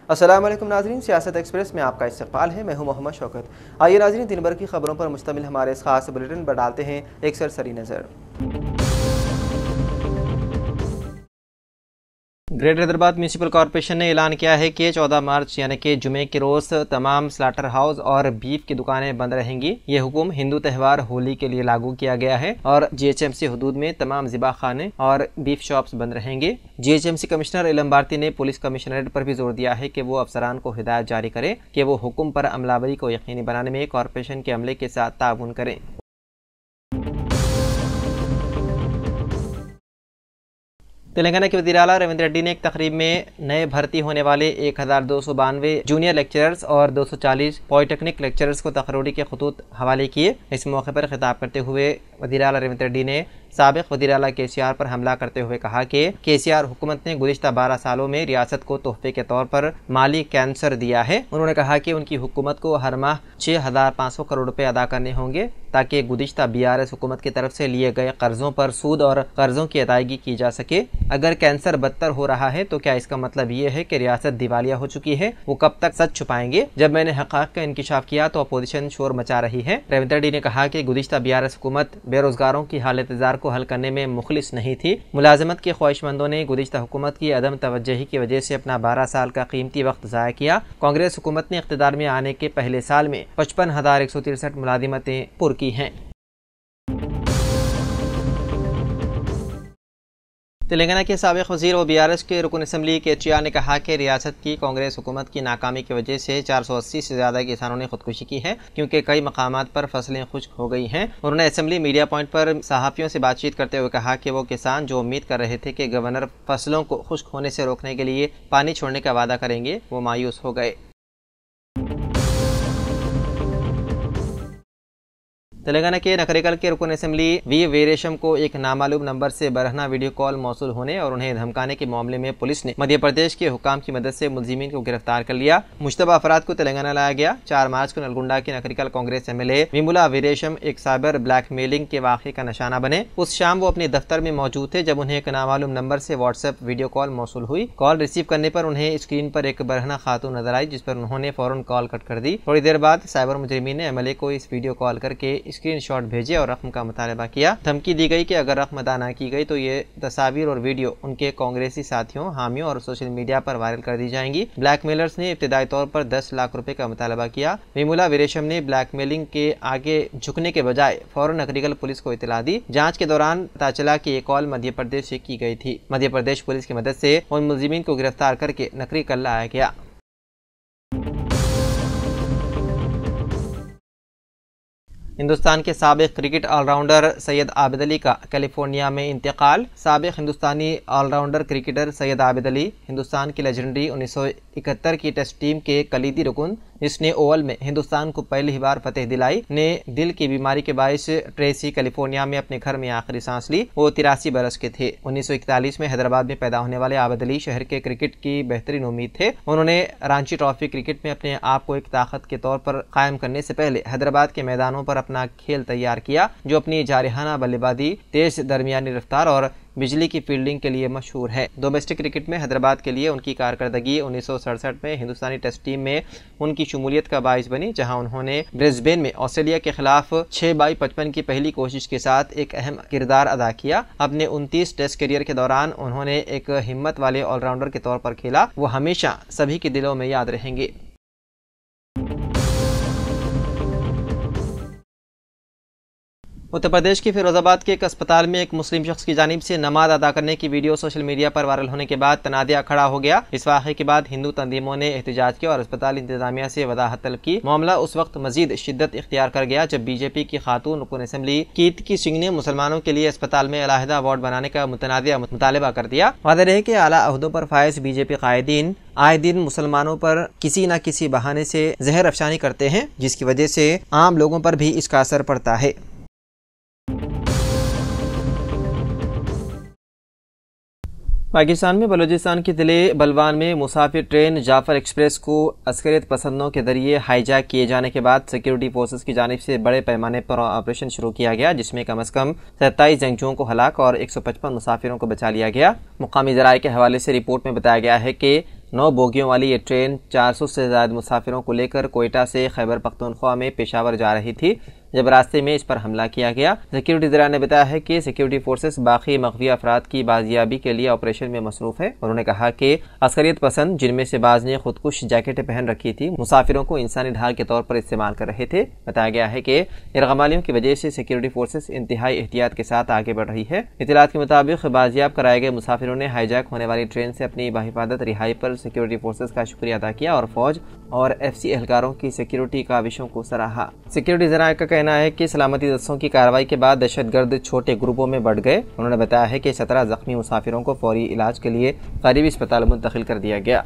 अस्सलाम वालेकुम नाज़रीन, सियासत एक्सप्रेस में आपका इस्तकबाल है। मैं हूं मोहम्मद शौकत। आइए नाज़रीन, दिन भर की खबरों पर मुश्तमिल हमारे इस खास बुलेटिन पर डालते हैं एक सरसरी नज़र। ग्रेटर हैदराबाद म्यूनसिपल कॉरपोरेशन ने ऐलान किया है कि 14 मार्च यानी कि जुमे के रोज़ तमाम स्लाटर हाउस और बीफ की दुकानें बंद रहेंगी। ये हुक्म हिंदू त्यौहार होली के लिए लागू किया गया है और GHMC हुदूद में तमाम ज़िबा खाने और बीफ शॉप्स बंद रहेंगे। GHMC कमिश्नर इलम भारती ने पुलिस कमिश्नरेट पर भी जोर दिया है कि वो अफसरान को हिदायत जारी करें कि वो हुक्म पर अमलावरी को यकीनी बनाने में कॉरपोरेशन के अमले के साथ ताउन करें। तेलंगाना के वज़ीर आला रविंद्र रेड्डी ने एक तकरीब में नए भर्ती होने वाले 1292 जूनियर लेक्चरर्स और 240 पॉलिटेक्निक लेक्चरर्स को तकरीरी के खतूत हवाले किए। इस मौके पर खिताब करते हुए वज़ीर आला रविंद्र रेड्डी ने साबिक़ वज़ीर आला KCR पर हमला करते हुए कहा कि KCR हुकूमत ने गुज़िश्ता 12 सालों में रियासत को तोहफे के तौर पर माली कैंसर दिया है। उन्होंने कहा कि उनकी हुकूमत को हर माह 6500 करोड़ रुपए अदा करने होंगे ताकि गुज़िश्ता BRS हुकूमत की तरफ से लिए गए कर्जों पर सूद और कर्जों की अदायगी की जा सके। अगर कैंसर बदतर हो रहा है तो क्या इसका मतलब ये है कि रियासत दिवालिया हो चुकी है? वो कब तक सच छुपाएंगे? जब मैंने हक़ाक़ का इंकिशाफ किया तो अपोजिशन शोर मचा रही है। रविंद्र रेड्डी ने कहा कि गुज़िश्ता BRS हुकूमत बेरोजगारों की हालत जार को हल करने में मुखलिस नहीं थी। मुलाजमत के ख्वाहिशमंदों ने गुज़िश्ता हुकूमत की अदम तवज्जुही की वजह से अपना 12 साल का कीमती वक्त ज़ाया किया। कांग्रेस हुकूमत ने इक़्तिदार में आने के पहले साल में 55,163 मुलाजिमतें पुर की हैं। तेलंगाना के साबिक़ वज़ीर व BRS के रुकन असम्बली KCR ने कहा कि रियासत की कांग्रेस हुकूमत की नाकामी की वजह से 480 से ज़्यादा किसानों ने खुदकुशी की है क्योंकि कई मकामात पर फसलें खुश्क हो गई हैं। उन्होंने असम्बली मीडिया पॉइंट पर सहाफ़ियों से बातचीत करते हुए कहा कि वो किसान जो उम्मीद कर रहे थे कि गवर्नर फसलों को खुश्क होने से रोकने के लिए पानी छोड़ने का वादा करेंगे, वो मायूस हो गए। तेलंगाना के नकरेकल के रुकन असम्बली V वीरेशम को एक नामालूम नंबर से बरहना वीडियो कॉल मौसूल होने और उन्हें धमकाने के मामले में पुलिस ने मध्य प्रदेश के हुकाम की मदद से मुलजिमीन को गिरफ्तार कर लिया। मुश्तबा अफराद को तेलंगाना लाया गया। 4 मार्च को नलगुंडा के नकरेकल कांग्रेस MLA विमुला वीरेशम एक साइबर ब्लैकमेलिंग के वाक़े का निशाना बने। उस शाम वो अपने दफ्तर में मौजूद थे जब उन्हें एक नामालूम नंबर से व्हाट्सएप वीडियो कॉल मौसूल हुई। कॉल रिसीव करने पर उन्हें स्क्रीन पर एक बरहना खातून नजर आई जिस पर उन्होंने फौरन कॉल कट कर दी। थोड़ी देर बाद साइबर मुजरिमीन ने MLA को इस वीडियो कॉल करके स्क्रीन शॉट भेजे और रकम का मुतालबा किया। धमकी दी गई कि अगर रकम अदा न की गई तो ये तस्वीर और वीडियो उनके कांग्रेसी साथियों, हामियों और सोशल मीडिया पर वायरल कर दी जाएंगी। ब्लैकमेलर्स ने इब्तिदाई तौर पर 10 लाख रुपए का मुतालबा किया। विमुला वीरेशम ने ब्लैकमेलिंग के आगे झुकने के बजाय फौरन नकरीकल पुलिस को इतला दी। जांच के दौरान पता चला कि ये कॉल मध्य प्रदेश से की गई थी। मध्य प्रदेश पुलिस की मदद से उन मुलजिमीन को गिरफ्तार करके नकरीकल लाया गया। हिंदुस्तान के साबिक़ क्रिकेट ऑलराउंडर सैयद आबिद अली का कैलिफोर्निया में इंतकाल। साबिक़ हिंदुस्तानी ऑलराउंडर क्रिकेटर सैयद आबिद अली हिंदुस्तान की लेजेंडरी 1971 की टेस्ट टीम के कलीदी रुकन जिसने ओवल में हिंदुस्तान को पहली ही बार फतेह दिलाई ने दिल की बीमारी के बायस ट्रेसी कैलिफोर्निया में अपने घर में आखिरी सांस ली। वो 83 बरस के थे। 1941 में हैदराबाद में पैदा होने वाले आबिद अली शहर के क्रिकेट की बेहतरीन उम्मीद थे। उन्होंने रांची ट्रॉफी क्रिकेट में अपने आप को एक ताकत के तौर पर कायम करने से पहले हैदराबाद के मैदानों पर अपना खेल तैयार किया जो अपनी जारिहाना बल्लेबाजी, तेज दरमियानी रफ्तार और बिजली की फील्डिंग के लिए मशहूर है। डोमेस्टिक क्रिकेट में हैदराबाद के लिए उनकी कारकर्दगी 1967 में हिंदुस्तानी टेस्ट टीम में उनकी शमूलियत का बाइस बनी जहां उन्होंने ब्रिस्बेन में ऑस्ट्रेलिया के खिलाफ 6/55 की पहली कोशिश के साथ एक अहम किरदार अदा किया। अपने 29 टेस्ट करियर के दौरान उन्होंने एक हिम्मत वाले ऑलराउंडर के तौर पर खेला। वो हमेशा सभी के दिलों में याद रहेंगे। उत्तर प्रदेश के फिरोजाबाद के एक अस्पताल में एक मुस्लिम शख्स की जानिब से नमाज अदा करने की वीडियो सोशल मीडिया पर वायरल होने के बाद तनाज़ा खड़ा हो गया। इस वाक़े के बाद हिंदू तंजीमों ने एहतजाज किया और अस्पताल इंतजामिया से वजाहत तलब की। मामला उस वक्त मजीद शिद्दत इख्तियार कर गया जब BJP की खातून रुकन असम्बली कीर्ति सिंह ने मुसलमानों के लिए अस्पताल में अलहदा वार्ड बनाने का मुतनाज़ा मुतालबा कर दिया। वादे रहे कि आला अहदों पर फायज BJP कायदीन आए दिन मुसलमानों पर किसी न किसी बहाने से जहर अफशानी करते हैं जिसकी वजह से आम लोगों पर भी इसका असर पड़ता है। पाकिस्तान में बलूचिस्तान के जिले बलवान में मुसाफिर ट्रेन जाफर एक्सप्रेस को अस्करियत पसंदों के जरिए हाईजैक किए जाने के बाद सिक्योरिटी फोर्सेस की जानिब से बड़े पैमाने पर ऑपरेशन शुरू किया गया, जिसमें कम से कम 27 जंगजुओं को हलाक और 155 मुसाफिरों को बचा लिया गया। मुकामी ज़राए के हवाले से रिपोर्ट में बताया गया है कि 9 बोगियों वाली ये ट्रेन 400 से ज़्यादा मुसाफिरों को लेकर कोयटा से खैबर पख्तूनख्वा में पेशावर जा रही थी, जब रास्ते में इस पर हमला किया गया। सिक्योरिटी ज़राए ने बताया है कि सिक्योरिटी फोर्सेस बाकी मख्फी अफराद की बाजियाबी के लिए ऑपरेशन में मसरूफ़ है। उन्होंने कहा कि अस्करियत पसंद, जिनमें से बाज ने खुदकुश जैकेटें पहन रखी थी, मुसाफिरों को इंसानी ढाल के तौर पर इस्तेमाल कर रहे थे। बताया गया है कि यरगमालियों की वजह से सिक्योरिटी फोर्सेस इंतहाई एहतियात के साथ आगे बढ़ रही है। इतलात के मुताबिक बाजियाब कराए गए मुसाफिरों ने हाईजैक होने वाली ट्रेन से अपनी बाहिफाजत रिहाई पर सिक्योरिटी फोर्सेस का शुक्रिया अदा किया और फौज और FC एहलकारों की सिक्योरिटी काविशों को सराहा। सिक्योरिटी ज़राए का कहना है कि सलामती दस्तों की कार्रवाई के बाद दहशतगर्द छोटे ग्रुपों में बढ़ गए। उन्होंने बताया है कि 17 जख्मी मुसाफिरों को फौरी इलाज के लिए करीबी अस्पताल मुंतकिल कर दिया गया।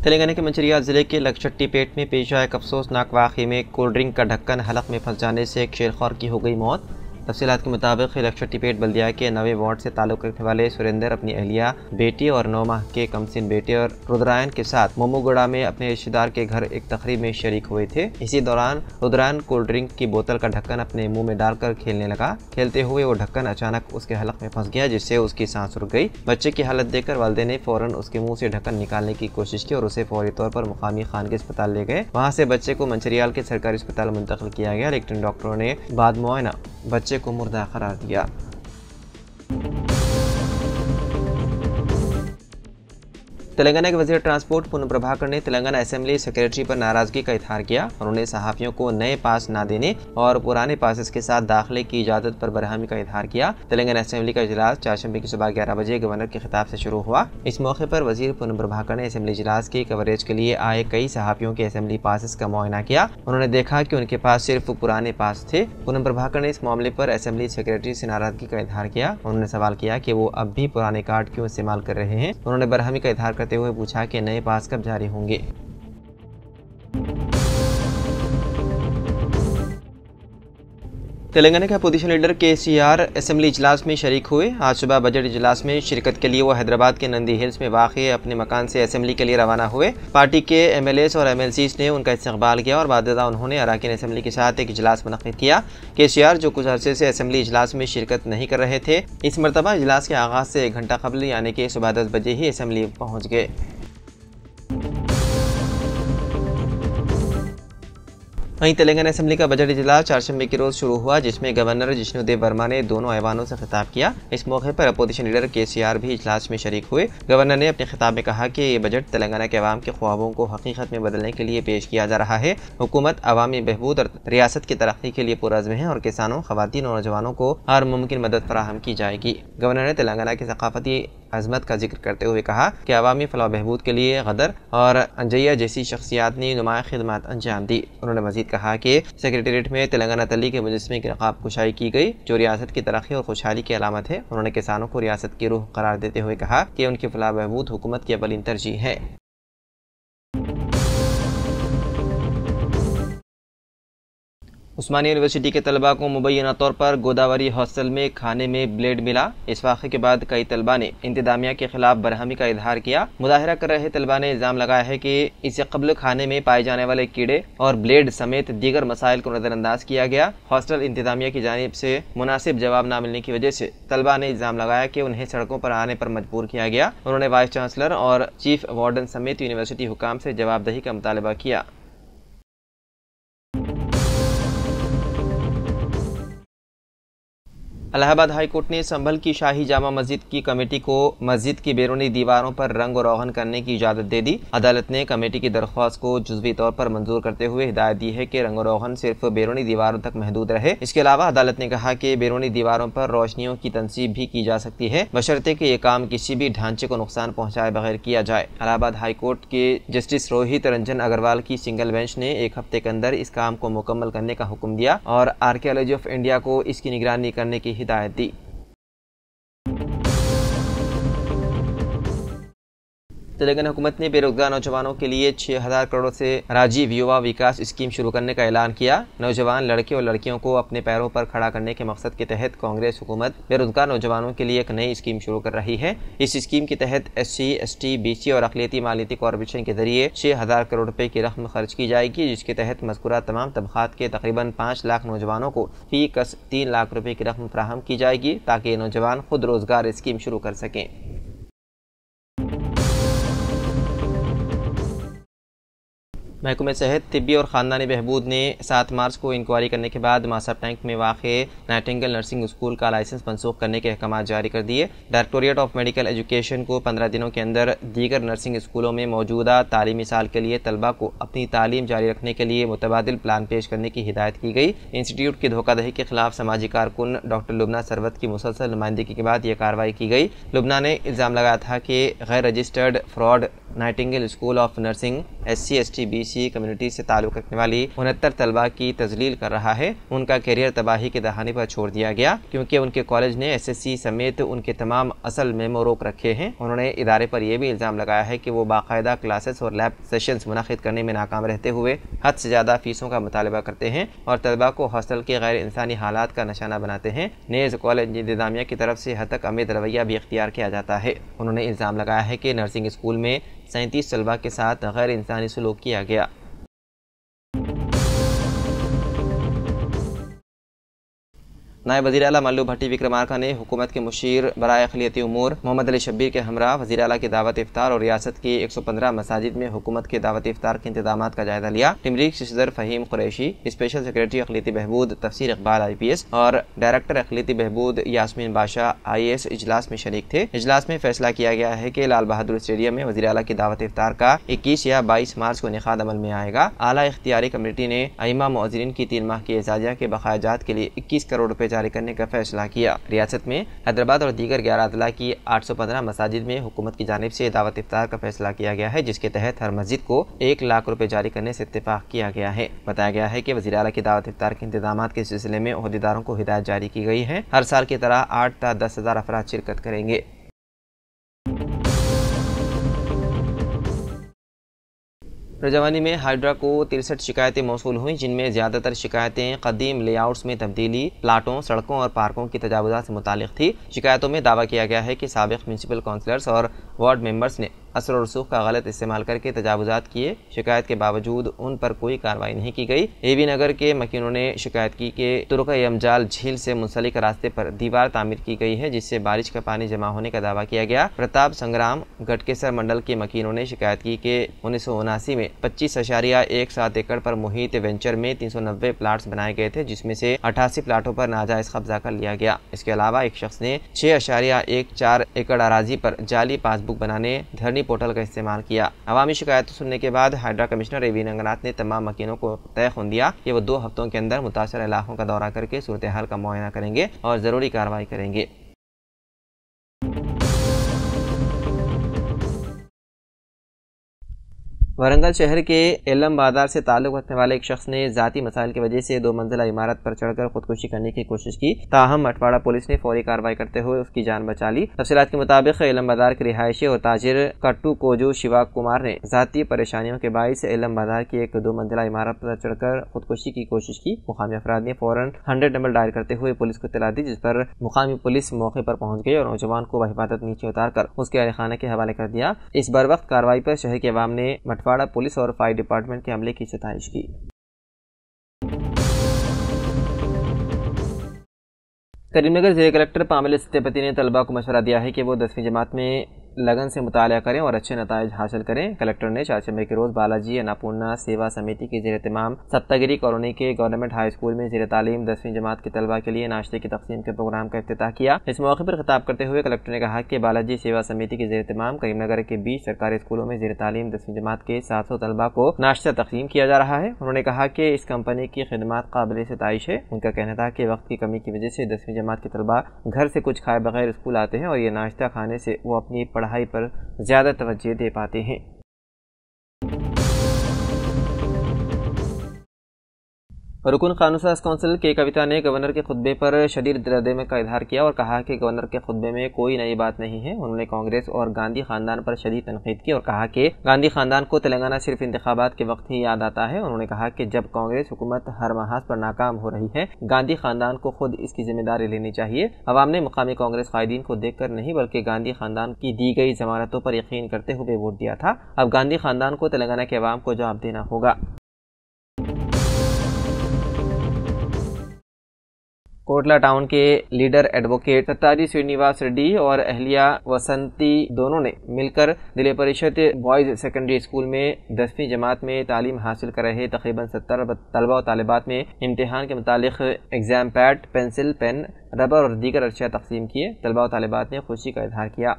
तेलंगाना के मंचिरियाल जिले के लक्षट्टी पेट में पेश आए एक अफसोसनाक वाक़े में कोल्ड ड्रिंक का ढक्कन हलक में फंस जाने से एक शेरख्वार की हो गई मौत। तफसीलात के मुताबिक लक्षट्टी पेट बल्दिया के 9वें वार्ड से ताल्लुक़ रखने वाले सुरेंद्र अपनी अहलिया, बेटी और 9 माह के कमसिन बेटे और रुद्रायन के साथ मोमोगुड़ा में अपने रिश्तेदार के घर एक तकरीब में शरीक हुए थे। इसी दौरान रुद्रायन कोल्ड ड्रिंक की बोतल का ढक्कन अपने मुंह में डालकर खेलने लगा। खेलते हुए वो ढक्कन अचानक उसके हलक में फंस गया, जिससे उसकी सांस रुक गई। बच्चे की हालत देखकर वालिदैन ने फौरन उसके मुंह से ढक्कन निकालने की कोशिश की और उसे फौरी तौर पर मुकामी खानगी अस्पताल ले गए। वहाँ से बच्चे को मंचिरियाल के सरकारी अस्पताल मुंतकिल किया गया, लेकिन डॉक्टरों ने बाद मुआयना बच्चे को मुर्दा करार दिया। तेलंगाना के वज़ीर ट्रांसपोर्ट पूनम प्रभाकर ने तेलंगाना असेंबली सेक्रेटरी पर नाराजगी का इजहार किया। उन्होंने सहाफ़ियों को नए पास न देने और पुराने पासेस के साथ दाखिले की इजाज़त पर बरहमी का इजहार किया। तेलंगाना असेंबली का इजलास चारशंबे की सुबह 11 बजे गवर्नर के खिताब से शुरू हुआ। इस मौके पर वज़ीर पूनम प्रभाकर ने असेंबली इजलास की कवरेज के लिए आए कई सहाफ़ियों के असेंबली पासेस का मुआयना किया। उन्होंने देखा कि उनके पास सिर्फ पुराने पास थे। पूनम प्रभाकर ने इस मामले पर असेंबली सेक्रेटरी से नाराजगी का इजहार किया। उन्होंने सवाल किया कि वो अब भी पुराने कार्ड क्यों इस्तेमाल कर रहे हैं। उन्होंने बरहमी का इजहार करते हुए पूछा कि नए पास कब जारी होंगे। तेलंगाना के अपोजिशन लीडर KCR असेंबली इजलास में शरीक हुए। आज सुबह बजट इजलास में शिरकत के लिए वो हैदराबाद के नंदी हिल्स में वाक़े अपने मकान से असेंबली के लिए रवाना हुए। पार्टी के MLAs और MLCs ने उनका इस्तकबाल किया और बादशाह उन्होंने अरकान असेंबली के साथ एक इजलास मुनक़्क़िद किया। KCR, जो कुछ अरसे से असेंबली इजलास में शिरकत नहीं कर रहे थे, इस मरतबा इजलास के आगाज़ से 1 घंटा कबल यानी कि सुबह 10 बजे ही असेंबली पहुँच गए। वहीं तेलंगाना असेंबली का बजट इजलास चारशंबे के रोज शुरू हुआ, जिसमें गवर्नर जिष्णुदेव वर्मा ने दोनों ऐवानों से खिताब किया। इस मौके पर अपोजिशन लीडर KCR भी इजलास में शरीक हुए। गवर्नर ने अपने खिताब में कहा कि ये बजट तेलंगाना के अवाम के ख्वाबों को हकीकत में बदलने के लिए पेश किया जा रहा है। हुकूमत अवामी बहबूद और रियासत की तरक्की के लिए पुरअज़्म है और किसानों, ख़वातीन और नौजवानों को हर मुमकिन मदद फराहम की जाएगी। गवर्नर ने तेलंगाना की सकाफती अज़मत का जिक्र करते हुए कहा कि अवामी फलाह बहबूद के लिए गदर और अंजैया जैसी शख्सियात ने नुमाया खिदमत अंजाम दी। उन्होंने मज़ीद कहा कि सेक्रेटेरिएट में तेलंगाना तली के मुजस्मे की नकाब कुशाई की गई, जो रियासत की तरक्की और खुशहाली की अलामत है। उन्होंने किसानों को रियासत की रूह करार देते हुए कहा कि उनकी फलाह बहबूद हुकूमत की अव्वलीन तरजीह है। उस्मानिया यूनिवर्सिटी के तलबा को मुबैना तौर पर गोदावरी हॉस्टल में खाने में ब्लेड मिला। इस वाक़े के बाद कई तलबा ने इंतजामिया के खिलाफ बरहमी का इजहार किया। मुजाहिरा कर रहे तलबा ने इल्ज़ाम लगाया है कि इससे कबल खाने में पाए जाने वाले कीड़े और ब्लेड समेत दीगर मसाइल को नज़रअंदाज किया गया। हॉस्टल इंतजामिया की जानिब से मुनासिब जवाब न मिलने की वजह से तलबा ने इल्ज़ाम लगाया कि उन्हें सड़कों पर आने पर मजबूर किया गया। उन्होंने वाइस चांसलर और चीफ वार्डन समेत यूनिवर्सिटी हुकाम से जवाबदही का मुतालबा किया। इलाहाबाद हाई कोर्ट ने संभल की शाही जामा मस्जिद की कमेटी को मस्जिद की बैरूनी दीवारों पर रंग और रोगन करने की इजाजत दे दी। अदालत ने कमेटी की दरख्वास्त को जुज़वी तौर पर मंजूर करते हुए हिदायत दी है कि रंग और रोगन सिर्फ बैरूनी दीवारों तक महदूद रहे। इसके अलावा अदालत ने कहा कि बैरूनी दीवारों पर रोशनियों की तनसीब भी की जा सकती है, बशर्ते कि ये काम किसी भी ढांचे को नुकसान पहुँचाए बगैर किया जाए। इलाहाबाद हाई कोर्ट के जस्टिस रोहित रंजन अग्रवाल की सिंगल बेंच ने 1 हफ्ते के अंदर इस काम को मुकम्मल करने का हुक्म दिया और आर्कियोलॉजी ऑफ इंडिया को इसकी निगरानी करने की हिदायत दी। तेलंगाना हुकूमत ने बेरोजगार नौजवानों के लिए 6,000 करोड़ से राजीव युवा विकास स्कीम शुरू करने का ऐलान किया। नौजवान लड़के और लड़कियों को अपने पैरों पर खड़ा करने के मकसद के तहत कांग्रेस हुकूमत बेरोजगार नौजवानों के लिए एक नई स्कीम शुरू कर रही है। इस स्कीम के तहत SC, ST, BC और अक़लियती मालियती कॉर्पोरेशन के जरिए 6,000 करोड़ रुपए की रकम खर्च की जाएगी, जिसके तहत मज़कूरा तमाम तबक़ात के तकरीबन 5 लाख नौजवानों को फी कस 3 लाख रुपए की रकम फराहम की जाएगी ताकि नौजवान खुद रोजगार स्कीम शुरू कर सकें। महकमे सेहत, तिब्बी और ख़ानदानी बहबूद ने 7 मार्च को इंक्वायरी करने के बाद मासा टैंक में वाक़े नाइटिंगेल नर्सिंग स्कूल का लाइसेंस मनसूख करने के अहकाम जारी कर दिए। डायरेक्टोरेट ऑफ मेडिकल एजुकेशन को 15 दिनों के अंदर दीगर नर्सिंग स्कूलों में मौजूदा तालीमी साल के लिए तलबा को अपनी तालीम जारी रखने के लिए मुतबादिल प्लान पेश करने की हिदायत की गई। इंस्टीट्यूट की धोखाधड़ी के खिलाफ समाजी कारकुन डॉक्टर लुबना सरवत की मुसलसल नुमाइंदगी के बाद यह कार्रवाई की गई। लुबना ने इल्ज़ाम लगाया था कि गैर registered fraud Nightingale school of nursing SC, ST, BC community से ताल्लुक़ रखने वाली 69 तलबा की तजलील कर रहा है। उनका कैरियर तबाही के दहाने पर छोड़ दिया गया क्योंकि उनके कॉलेज ने SSC समेत उनके तमाम असल मेमो रोक रखे हैं। उन्होंने इदारे पर यह भी इल्ज़ाम लगाया है कि वो बाकायदा क्लासेस और लैब सेशंस मुनाकिद करने में नाकाम रहते हुए हद से ज़्यादा फीसों का मुतालबा करते हैं और तलबा को हॉस्टल के गैर इंसानी हालात का निशाना बनाते हैं। नेज़ कॉलेज इंतजामिया की तरफ से हद तक अमीर रवैया भी इख्तियार किया जाता है। उन्होंने इल्ज़ाम लगाया है कि नर्सिंग स्कूल में 37 तलबा के साथ गैर इंसानी सलूक किया गया। नायब वज़ीर आला मल्लू भट्टी विक्रमार्का ने हुकूमत के मुशीर बराए अक़लियती उमूर मोहम्मद अली शब्बीर के हमरा वज़ीर आला की दावत इफ्तार और रियासत की 115 मसाजिद में हुकूमत के दावत इफ्तार के इंतजामात का जायजा लिया। टिमरीक से सदर फ़हीम कुरैशी, स्पेशल सेक्रेटरी अक़लियती बहबूद तफसीर इकबाल IPS और डायरेक्टर अक़लियती बहबूद यास्मीन बादशाह IAS इजलास में शरीक थे। इजलास में फैसला किया गया है कि लाल बहादुर स्टेडियम में वज़ीर आला की दावत इफ्तार का 21 या 22 मार्च को इनेकाद अमल में आएगा। आला इख्तियारी कमेटी ने अइम्मा मुअज़्ज़िनीन की 3 माह की एजाज़िया के बकायाजात के लिए 21 करोड़ रुपए जारी करने का फैसला किया। रियासत में हैदराबाद और दीगर 11 अदला की 815 मसाजिद में हुकूमत की जानिब से दावत इफ्तार का फैसला किया गया है, जिसके तहत हर मस्जिद को 1 लाख रुपए जारी करने से इत्तेफाक किया गया है। बताया गया है कि वज़ीर आला की दावत इफ्तार के इंतजामात के सिलसिले में ओहदेदारों को हिदायत जारी की गई है। हर साल की तरह 8 से 10 हज़ार अफराद शिरकत करेंगे। रजवानी में हाइड्रा को 63 शिकायतें मौसूल हुई, जिनमें ज़्यादातर शिकायतें कदीम लेआउट्स में तब्दीली, प्लाटों, सड़कों और पार्कों की तजावुज़ात से मुतालिक थी। शिकायतों में दावा किया गया है कि साबिक़ म्यूनसिपल काउंसलर्स और वार्ड मेंबर्स ने असर और रसूख का गलत इस्तेमाल करके तजावुज़ात किए। शिकायत के बावजूद उन पर कोई कार्रवाई नहीं की गई। AB नगर के मकीनों ने शिकायत की कि तुर्क-ए-अमजाल झील से मुंसलिक रास्ते पर दीवार तामीर की गई है, जिससे बारिश का पानी जमा होने का दावा किया गया। प्रताप संग्राम गटकेसर मंडल के मकीनों ने शिकायत की कि 1979 में 25.17 एकड़ पर मुहित वेंचर में 390 प्लाट्स बनाए गए थे, जिसमें से 88 प्लाटों पर नाजायज कब्जा कर लिया गया। इसके अलावा एक शख्स ने 6.14 एकड़ अराजी पर जाली पासबुक बनाने धरनी पोर्टल का इस्तेमाल किया। अवामी शिकायत सुनने के बाद हाइड्रा कमिश्नर AB नंगनाथ ने तमाम मकीनों को तय दिया कि वो 2 हफ्तों के अंदर मुतासर इलाकों का दौरा करके सूरत हाल का मुआयना करेंगे और ज़रूरी कार्रवाई करेंगे। वरंगल शहर के एलम बाजार से ताल्लुक़ रखने वाले एक शख्स ने ज़ाती मसाइल की वजह से 2 मंजिला इमारत पर चढ़कर खुदकुशी करने की कोशिश की। ताहम मटवाड़ा पुलिस ने फौरी कार्रवाई करते हुए उसकी जान बचा ली। तफसीलात के मुताबिक एलम बाजार के रिहायशी और ताजिर कट्टू कोजू शिवा कुमार ने ज़ाती परेशानियों के बाइस एलम बाजार की एक 2 मंजिला इमारत पर चढ़कर खुदकुशी की कोशिश की। मुकामी अफराद ने फौरन 100 नंबर डायल करते हुए पुलिस को इत्तला दी, जिस पर मुकामी पुलिस मौके पर पहुंच गई और नौजवान को बहिफाजत नीचे उतार कर उसके अहलखाने के हवाले कर दिया। इस बर वक्त कार्रवाई पर शहर के अवाम ने मटवाड़ा पुलिस और फायर डिपार्टमेंट के अमले की सताइश की। करीमनगर जिले कलेक्टर पामिल सत्यपति ने तलबा को मशवरा दिया है कि वो 10वीं जमात में लगन से मुतालिया करें और अच्छे नताइज हासिल करें। कलेक्टर ने चारचंबे के रोज़ बालाजी अन्नपूर्णा सेवा समिति के ज़ेर एहतमाम सप्तागिरी कॉलोनी के गवर्नमेंट हाई स्कूल में ज़ेर तालीम 10वीं जमात के तलबा के लिए नाश्ते की तकसीम के प्रोग्राम का इफ्तिताह किया। इस मौके पर खिताब करते हुए कलेक्टर ने कहा कि बालाजी सेवा समिति के ज़ेर एहतमाम करीमनगर के 20 सरकारी स्कूलों में ज़ेर तालीम 10वीं जमात के 700 तलबा को नाश्ता तकसीम किया जा रहा है। उन्होंने कहा कि इस कंपनी की खिदमत काबिल सताइश है। उनका कहना था कि वक्त की कमी की वजह से 10वीं जमात के तलबा घर से कुछ खाए बगैर स्कूल आते हैं और ये नाश्ता खाने से वो अपनी पढ़ाई पर ज़्यादा तवज्जो दे पाते हैं। रुकन कानून साज कौंसिल के कविता ने गवर्नर के खुतबे पर शदीद रद्द का इजहार किया और कहा कि गवर्नर के खुतबे में कोई नई बात नहीं है। उन्होंने कांग्रेस और गांधी खानदान पर शदीद तनकीद की और कहा कि गांधी खानदान को तेलंगाना सिर्फ इंतखाबात के वक्त ही याद आता है। उन्होंने कहा कि जब कांग्रेस हुकूमत हर महाज पर नाकाम हो रही है, गांधी खानदान को खुद इसकी जिम्मेदारी लेनी चाहिए। अवाम ने मुकामी कांग्रेस कायदीन को देखकर नहीं बल्कि गांधी खानदान की दी गई जमानतों पर यकीन करते हुए वोट दिया था। अब गांधी खानदान को तेलंगाना के अवाम को जवाब देना होगा। कोटला टाउन के लीडर एडवोकेट सत्ताजी श्रीनिवास रेड्डी और अहलिया वसंती दोनों ने मिलकर जिले परिषद बॉयज सेकेंडरी स्कूल में 10वीं जमात में तालीम हासिल कर रहे तकरीबन 70 तलबा और तालिबात में इम्तिहान के मुतालिक exam pad, pencil, pen, rubber और दीगर अशिया तकसीम किए। तलबा और तालिबात ने खुशी का इजहार किया।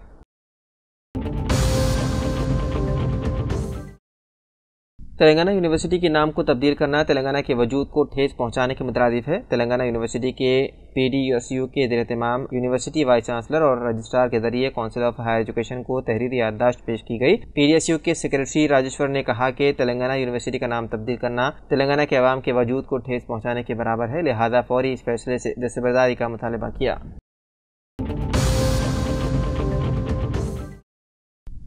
तेलंगाना यूनिवर्सिटी के नाम को तब्दील करना तेलंगाना के वजूद को ठेस पहुंचाने के मुतरादिफ है। तेलंगाना यूनिवर्सिटी के PDSU के ज़ेर-ए-इत्तिमाम यूनिवर्सिटी वाइस चांसलर और रजिस्ट्रार के जरिए काउंसिल ऑफ हायर एजुकेशन को तहरीरी याददाश्त पेश की गई। PDSU के सेक्रेटरी राजेश्वर ने कहा कि तेलंगाना यूनिवर्सिटी का नाम तब्दील करना तेलंगाना के अवाम के वजूद को ठेस पहुंचाने के बराबर है, लिहाजा फौरी इस फैसले से दस्तबरदारी का मुतालबा किया।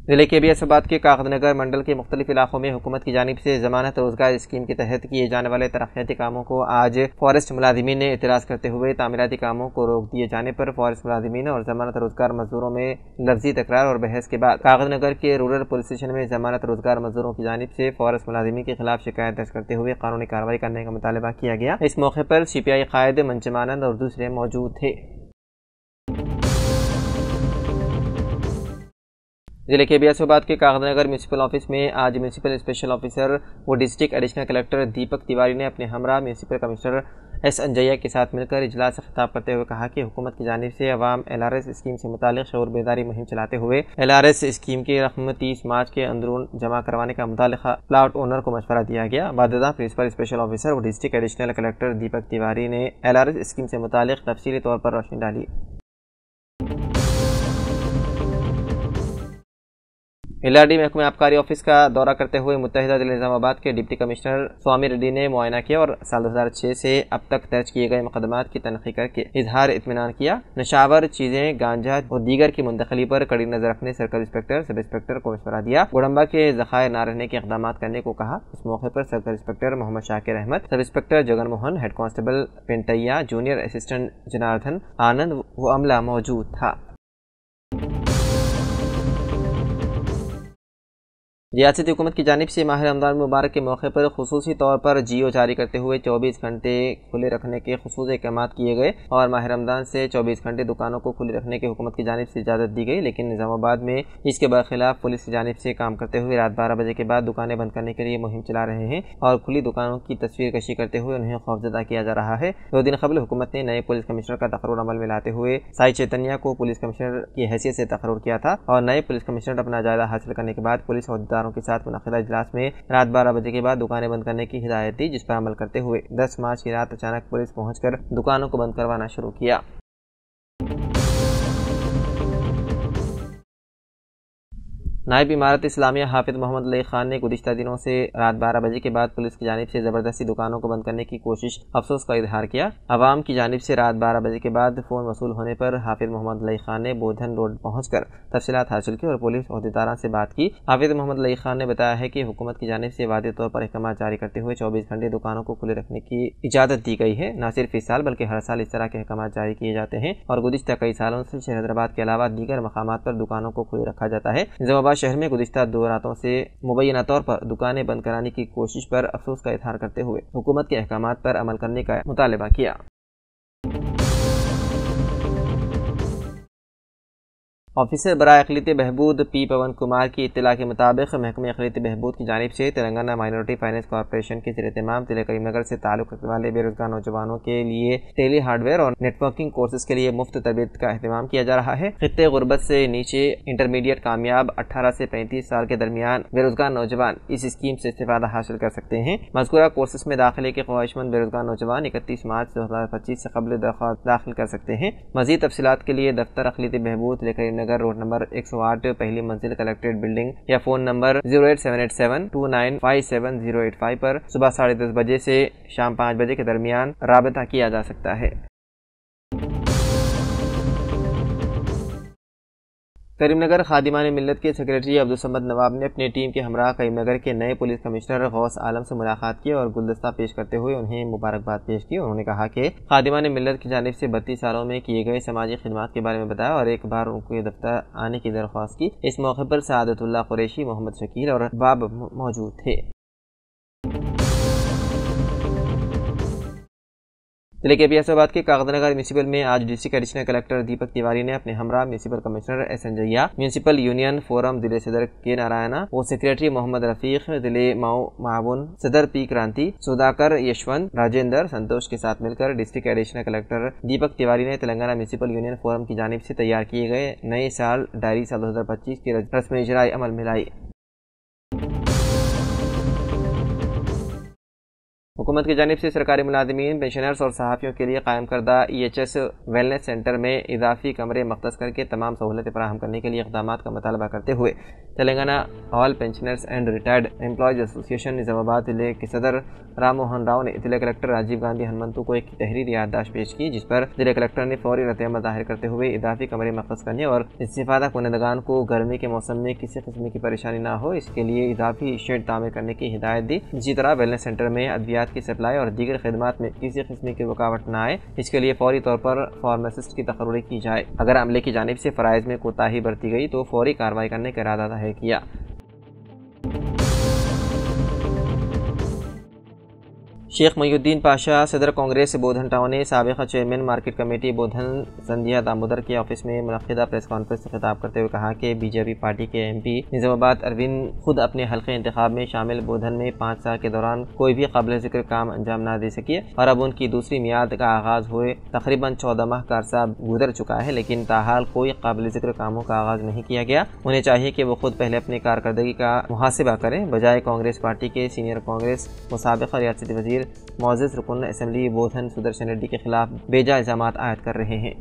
जिले के बियासाबाद के कागदनगर मंडल के मुख्तलिफ इलाकों में हुकूमत की जानिब से जमानत रोजगार स्कीम के तहत किए जाने वाले तरक्याती कामों को आज फॉरेस्ट मुलाजिमीन ने एतराज़ करते हुए तामीराती कामों को रोक दिए जाने पर फॉरेस्ट मुलाजिमीन और जमानत रोजगार मजदूरों में लफ्जी तकरार और बहस के बाद कागदनगर के रूरल पुलिस स्टेशन में जमानत रोजगार मजदूरों की जानिब से फॉरेस्ट मुलाजिमीन के खिलाफ शिकायत दर्ज करते हुए कानूनी कार्रवाई करने का मुतालबा किया गया। इस मौके पर CPI कायद मंचमानंद और दूसरे मौजूद थे। जिले के बियासाबाद के कागदनगर म्यूनसिपल ऑफिस में आज म्यूनसिपल स्पेशल ऑफिसर व district additional collector Deepak Tiwari ने अपने हमरा म्यूनसिपल कमिश्नर S अंजैया के साथ मिलकर इजलास से खिताब करते हुए कहा कि हुकूमत की जानिब से अवाम LRS स्कीम से मुतालिक शऊर बेदारी मुहिम चलाते हुए LRS स्कीम की रकम 30 मार्च के अंदरून जमा करवाने का मुतालिका प्लाट ओनर को मशवरा दिया गया। बाददा प्रिंसिपल स्पेशल ऑफिसर व district additional collector Deepak Tiwari ने LRS स्कीम से मुतालिक तफसीली तौर पर रोशनी डाली। LRD महकमे आबकारी ऑफिस का दौरा करते हुए मुत्तहिदा जिला निजामाबाद के डिप्टी कमिश्नर स्वामी रेड्डी ने मुआयना किया और साल 2006 से अब तक दर्ज किए गए मुकदमात की तनखी करके इजहार इत्मीनान किया। नशावर चीजें, गांजा और दीगर की मुंतकली पर कड़ी नजर रखने सर्कल इंस्पेक्टर, सब इंस्पेक्टर को मशवरा दिया। गुड़म्बा के जखायर न रहने के इकदाम करने को कहा। इस मौके पर circle inspector Mohammed Shakir Ahmed, sub inspector Jagan Mohan, head constable Pentaiah, junior assistant Janardhan Anand व अमला मौजूद था। रियासती हुकूमत की जानिब से माह रमज़ान मुबारक के मौके पर खुसूसी तौर पर जियो जारी करते हुए 24 घंटे खुले रखने के खुसूस अहकाम किए गए और माह रमज़ान से 24 घंटे दुकानों को खुले रखने की हुकूमत की जानिब से इजाज़त दी गई। लेकिन निज़ामाबाद में इसके बरखिलाफ पुलिस की जानिब से काम करते हुए रात 12 बजे के बाद दुकानें बंद करने के लिए मुहिम चला रहे हैं और खुली दुकानों की तस्वीर कशी करते हुए उन्हें खौफजदा किया जा रहा है। 2 दिन कबल हुकूमत ने नए पुलिस कमिश्नर का तकर्रुर अमल में लाते हुए साई चैतन्या को पुलिस कमिश्नर की हैसियत से तकर्रुर किया था और नए पुलिस कमिश्नर अपना जायजा हासिल करने के बाद पुलिस अहदेदारों के साथ मुनक़िदा इजलास में रात 12 बजे के बाद दुकानें बंद करने की हिदायत दी, जिस पर अमल करते हुए 10 मार्च की रात अचानक पुलिस पहुंचकर दुकानों को बंद करवाना शुरू किया। नायब इमारत इस्लामिया हाफिज मोहम्मद अली खान ने गुज़िश्ता दिनों से रात 12 बजे के बाद पुलिस की जानिब से ज़बरदस्ती दुकानों को बंद करने की कोशिश अफसोस का इजहार किया। अवाम की जानिब से रात 12 बजे के बाद फ़ोन वसूल होने पर हाफिज मोहम्मद अली खान ने बोधन रोड पहुंचकर तफसीलात हासिल की और पुलिस अहदेदारान से बात की। हाफिज मोहम्मद अली खान ने बताया है कि हुकूमत की जानिब से वाज़ेह तौर पर अहकाम जारी करते हुए 24 घंटे दुकानों को खुले रखने की इजाज़त दी गई है। न सिर्फ इस साल बल्कि हर साल इस तरह के अहकाम जारी किए जाते हैं और गुज़िश्ता कई सालों से शहर हैदराबाद के अलावा दीगर मकामात पर दुकानों को खुले रखा जाता है। निज़ामाबाद शहर में गुज़िश्ता 2 रातों से मुबैना तौर पर दुकानें बंद कराने की कोशिश पर अफसोस का इज़हार करते हुए हुकूमत के अहकामात पर अमल करने का मुतालबा किया। ऑफिसर बराए अक़लियती बहबूद P पवन कुमार की इत्तला के मुताबिक महकमे अक़लियती बहबूद की जानिब से तेलंगाना माइनॉरिटी फाइनेंस कॉर्पोरेशन के ज़ेर-ए-इत्तिमाम जिले करीमनगर से ताल्लुक़ रखने वाले बेरोजगार नौजवानों के लिए टेली हार्डवेयर और नेटवर्किंग कोर्सेज के लिए मुफ्त तरबियत का अहतमाम किया जा रहा है। खित्ते गुरबत से नीचे इंटरमीडिएट कामयाब 18 से 35 साल के दरमियान बेरोजगार नौजवान इस स्कीम से इस्तेफादा हासिल कर सकते हैं। मज़कूरा कोर्सेज में दाखिले के ख्वाहिशमंद बेरोजगार नौजवान 31 मार्च 2025 से कबल दरख्वास्त दाखिल कर सकते हैं। मज़ीद तफसीलात के लिए दफ्तर अक़लियती बहबूद जिले करीमनगर, रोड नंबर 108, पहली मंजिल, कलेक्ट्रेट बिल्डिंग, या फ़ोन नंबर 08787295785 पर सुबह 10:30 बजे से शाम 5 बजे के दरमियान राबता किया जा सकता है। करीमनगर खादिमान मिल्लत के सेक्रेटरी अब्दुल समद नवाब ने अपनी टीम के हमरा करीमनगर के नए पुलिस कमिश्नर गौस आलम से मुलाकात की और गुलदस्ता पेश करते हुए उन्हें मुबारकबाद पेश की। उन्होंने कहा कि खादिमान मिल्लत की जानिब से 32 सालों में किए गए समाजी खिदमात के बारे में बताया और एक बार उनके दफ्तर आने की दरख्वास्त की। इस मौके पर सादतुल्लाह कुरैशी, मोहम्मद शकील और बाब मौजूद थे। जिले के फैसलाबाद के कागजनगर म्यूनिसिपल में आज district additional collector Deepak Tiwari ने अपने हमरा municipal commissioner S Sanjaiah, municipal union forum जिले सदर के नारायणा और सेक्रेटरी मोहम्मद रफीक, जिले माओ मावन सदर पी क्रांति, सुधाकर, यशवंत, राजेंद्र, संतोष के साथ मिलकर district additional collector Deepak Tiwari ने तेलंगाना म्यूनिसिपल यूनियन फोरम की जानिब से तैयार किए गए नए साल डायरी साल 2025 की रस्म इजराई अमल में लाई। हुकूमत की जानिब से सरकारी मुलाजिमीन, पेंशनर्स और सहाफ़ियों के लिए कायम करदा EHS वेलनेस सेंटर में इजाफी कमरे मख्तस करके तमाम सहूलतें फराहम करने के लिए इक़दामात का मुतालबा करते हुए Telangana all pensioners and retired employees association Nizamabad जिले के सदर राम मोहन राव ने जिला कलेक्टर राजीव गांधी हनुमंतु को एक तहरीरी याददाश्त पेश की, जिस पर जिला कलेक्टर ने फौरी रद्द-ए-अमल ज़ाहिर करते हुए इजाफी कमरे मख्तस करने और इस्तिफ़ादा कुनंदगान को गर्मी के मौसम में किसी किस्म की परेशानी न हो, इसके लिए इजाफी शेड तामीर करने की हिदायत दी। इसी तरह वेलनेस सेंटर में अद्वियात की सप्लाई और दीगर खिदमात में किसी किस्म की रुकावट न आए, इसके लिए फौरी तौर पर फार्मासिस्ट की तकर्री की जाए। अगर अमले की जानिब से फ़राइज़ में कोताही बरती गई तो फौरी कार्रवाई करने का इरादा ज़ाहिर किया। शेख मुहिउद्दीन पाशा सदर कांग्रेस बोधन टाउन ने साबिक़ा चेयरमैन मार्केट कमेटी बोधन संध्या दामोदर के ऑफिस में मुनक़िदा प्रेस कॉन्फ्रेंस से खिताब करते हुए कहा कि बीजेपी पार्टी के MP निज़ामाबाद अरविंद खुद अपने हल्के इंतखाब में शामिल बोधन में 5 साल के दौरान कोई भी काबिल ज़िक्र काम अंजाम न दे सके और अब उनकी दूसरी मियाद का आगाज़ हुए तकरीबन 14 माह का अरसा गुजर चुका है, लेकिन ताहाल कोई काबिल ज़िक्र कामों का आगाज़ नहीं किया गया। उन्हें चाहिए कि वो खुद पहले अपनी कारकर्दगी का मुहासिबा करें, बजाय कांग्रेस पार्टी के सीनियर कांग्रेस मुसाबिक़ रियासती वज़ीर मौजूद रुकन असेंबली बोधन सुदर्शन रेड्डी के खिलाफ बेजा इल्ज़ामात आयद कर रहे हैं।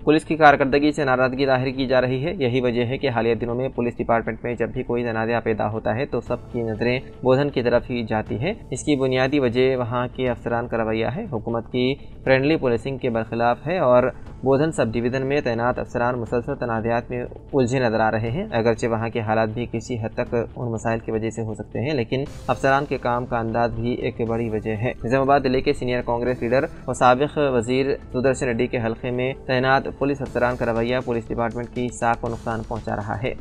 पुलिस की कारकर्दगी से नाराजगी जाहिर की जा रही है। यही वजह है कि हालिया दिनों में पुलिस डिपार्टमेंट में जब भी कोई तनाज़ा पैदा होता है तो सबकी नज़रें बोधन की तरफ ही जाती है। इसकी बुनियादी वजह वहाँ के अफसरान का रवैया है। हुकूमत की फ्रेंडली पुलिसिंग के बरखिलाफ है और बोधन सब डिवीज़न में तैनात अफसरान मुसलसल तनाज़ात में उलझे नजर आ रहे हैं। अगरचे वहाँ के हालात भी किसी हद तक उन मसाइल की वजह से हो सकते हैं, लेकिन अफसरान के काम का अंदाज भी एक बड़ी वजह है। निज़ामाबाद जिले के सीनियर कांग्रेस लीडर और साबिक़ वज़ीर सुदर्शन रेड्डी के हल्के में तैनात पुलिस अफसरान का रवैया पुलिस डिपार्टमेंट की साख को नुकसान पहुँचा रहा है।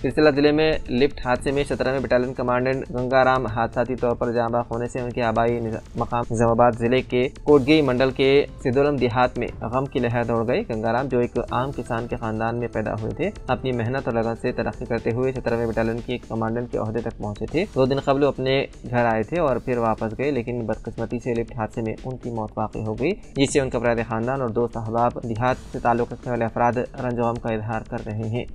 सिलसिला जिले में लिफ्ट हादसे में 17वें बटालियन कमांडेंट गंगाराम हादसाती तौर पर जाँ बाख होने से उनके आबाई मकाम निज़ामाबाद जिले के कोटगई मंडल के सिदोलम देहात में गम की लहर दौड़ गई। गंगाराम, जो एक आम किसान के खानदान में पैदा हुए थे, अपनी मेहनत और लगन से तरक्की करते हुए 17वें बटालियन के कमांडेंट के ओहदे तक पहुंचे थे। 2 दिन कबल अपने घर आए थे और फिर वापस गए, लेकिन बदकिस्मती से लिफ्ट हादसे में उनकी मौत वाक़ई हो गई, जिससे उनका अफराद खानदान और दोस्त अहबाब देहात से ताल्लुक़ रखने वाले अफराद रंजगम का इजहार कर रहे हैं।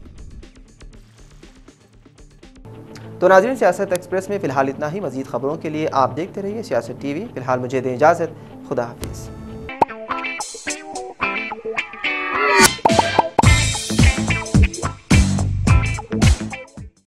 तो नाज़रीन, सियासत एक्सप्रेस में फ़िलहाल इतना ही। मज़ीद ख़बरों के लिए आप देखते रहिए सियासत TV। फ़िलहाल मुझे दें इजाज़त। खुदा हाफिज़।